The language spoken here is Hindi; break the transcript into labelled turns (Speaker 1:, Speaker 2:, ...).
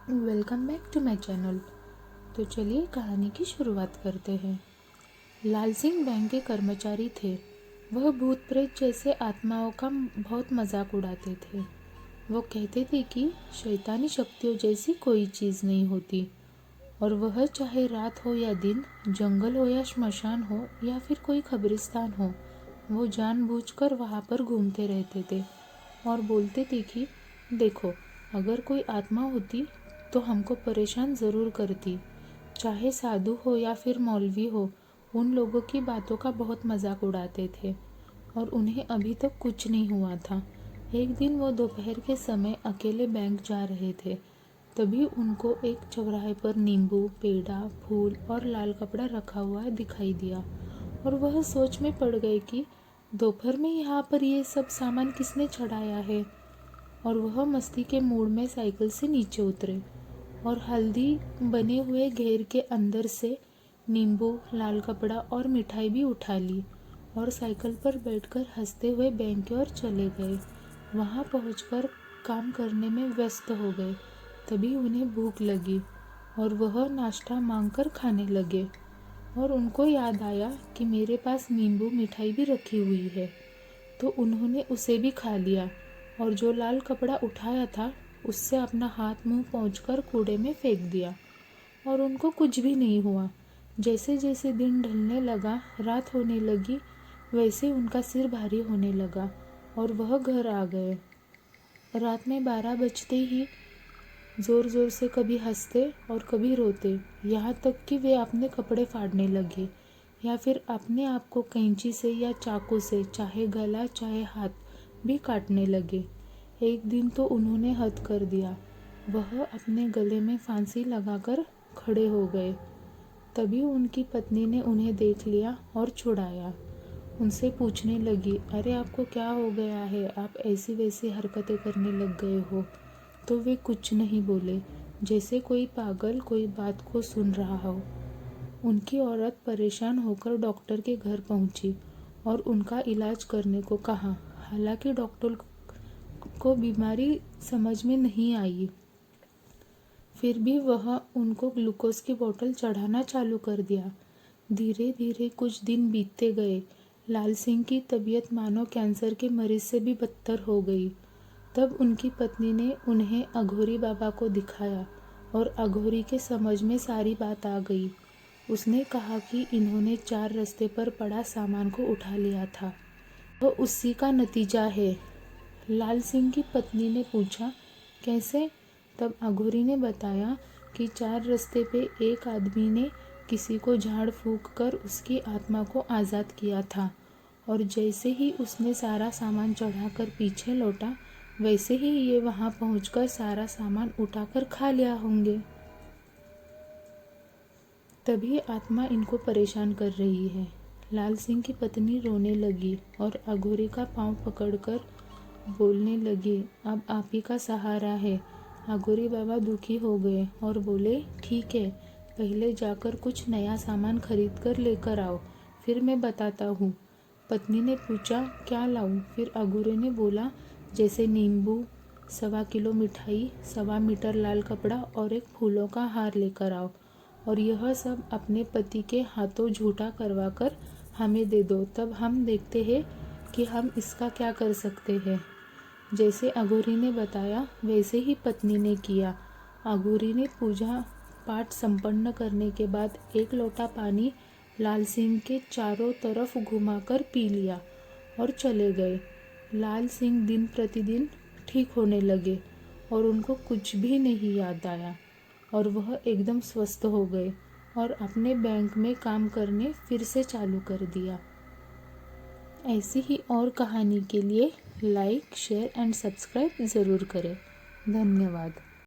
Speaker 1: Welcome back to my channel. तो चलिए कहानी की शुरुआत करते हैं। लाल सिंह बैंक के कर्मचारी थे। वह भूत प्रेत जैसे आत्माओं का बहुत मजाक उड़ाते थे। वो कहते थे कि शैतानी शक्तियों जैसी कोई चीज़ नहीं होती और वह चाहे रात हो या दिन, जंगल हो या श्मशान हो या फिर कोई कब्रिस्तान हो, वो जानबूझकर वहाँ पर घूमते रहते थे और बोलते थे कि देखो, अगर कोई आत्मा होती तो हमको परेशान ज़रूर करती। चाहे साधु हो या फिर मौलवी हो, उन लोगों की बातों का बहुत मजाक उड़ाते थे और उन्हें अभी तक कुछ नहीं हुआ था। एक दिन वो दोपहर के समय अकेले बैंक जा रहे थे। तभी उनको एक चौराहे पर नींबू, पेड़ा, फूल और लाल कपड़ा रखा हुआ दिखाई दिया और वह सोच में पड़ गए कि दोपहर में यहाँ पर ये सब सामान किसने चढ़ाया है। और वह मस्ती के मूड में साइकिल से नीचे उतरे और हल्दी बने हुए घेर के अंदर से नींबू, लाल कपड़ा और मिठाई भी उठा ली और साइकिल पर बैठकर हंसते हुए बैंक की ओर चले गए। वहां पहुंचकर काम करने में व्यस्त हो गए। तभी उन्हें भूख लगी और वह नाश्ता मांगकर खाने लगे और उनको याद आया कि मेरे पास नींबू मिठाई भी रखी हुई है। तो उन्होंने उसे भी खा लिया और जो लाल कपड़ा उठाया था उससे अपना हाथ मुंह पोंछकर कूड़े में फेंक दिया और उनको कुछ भी नहीं हुआ। जैसे जैसे दिन ढलने लगा, रात होने लगी, वैसे उनका सिर भारी होने लगा और वह घर आ गए। रात में 12 बजते ही जोर जोर से कभी हंसते और कभी रोते, यहाँ तक कि वे अपने कपड़े फाड़ने लगे या फिर अपने आप को कैंची से या चाकू से चाहे गला चाहे हाथ भी काटने लगे। एक दिन तो उन्होंने हद कर दिया। वह अपने गले में फांसी लगाकर खड़े हो गए। तभी उनकी पत्नी ने उन्हें देख लिया और छुड़ाया। उनसे पूछने लगी, अरे आपको क्या हो गया है, आप ऐसी वैसी हरकतें करने लग गए हो। तो वे कुछ नहीं बोले, जैसे कोई पागल कोई बात को सुन रहा हो। उनकी औरत परेशान होकर डॉक्टर के घर पहुंची और उनका इलाज करने को कहा। हालांकि डॉक्टर को बीमारी समझ में नहीं आई, फिर भी वह उनको ग्लूकोज की बोतल चढ़ाना चालू कर दिया। धीरे धीरे कुछ दिन बीतते गए। लाल सिंह की तबीयत मानो कैंसर के मरीज से भी बदतर हो गई। तब उनकी पत्नी ने उन्हें अघोरी बाबा को दिखाया और अघोरी के समझ में सारी बात आ गई। उसने कहा कि इन्होंने 4 रास्ते पर पड़ा सामान को उठा लिया था, वो उसी का नतीजा है। लाल सिंह की पत्नी ने पूछा, कैसे? तब अघोरी ने बताया कि 4 रास्ते पे एक आदमी ने किसी को झाड़ फूंक कर उसकी आत्मा को आज़ाद किया था और जैसे ही उसने सारा सामान चढ़ाकर पीछे लौटा, वैसे ही ये वहां पहुंचकर सारा सामान उठाकर खा लिया होंगे। तभी आत्मा इनको परेशान कर रही है। लाल सिंह की पत्नी रोने लगी और अघोरी का पांव पकड़कर बोलने लगी, अब आप ही का सहारा है। अघोरी बाबा दुखी हो गए और बोले, ठीक है, पहले जाकर कुछ नया सामान खरीद कर लेकर आओ, फिर मैं बताता हूँ। पत्नी ने पूछा, क्या लाऊं? फिर अघोरी ने बोला, जैसे नींबू, 1.25 किलो मिठाई, 1.25 मीटर लाल कपड़ा और एक फूलों का हार लेकर आओ और यह सब अपने पति के हाथों झूठा करवाकर हमें दे दो, तब हम देखते हैं कि हम इसका क्या कर सकते हैं। जैसे अघोरी ने बताया वैसे ही पत्नी ने किया। अघोरी ने पूजा पाठ संपन्न करने के बाद 1 लोटा पानी लाल सिंह के चारों तरफ घुमाकर पी लिया और चले गए। लाल सिंह दिन प्रतिदिन ठीक होने लगे और उनको कुछ भी नहीं याद आया और वह एकदम स्वस्थ हो गए और अपने बैंक में काम करने फिर से चालू कर दिया। ऐसी ही और कहानी के लिए लाइक, शेयर एंड सब्सक्राइब ज़रूर करें। धन्यवाद।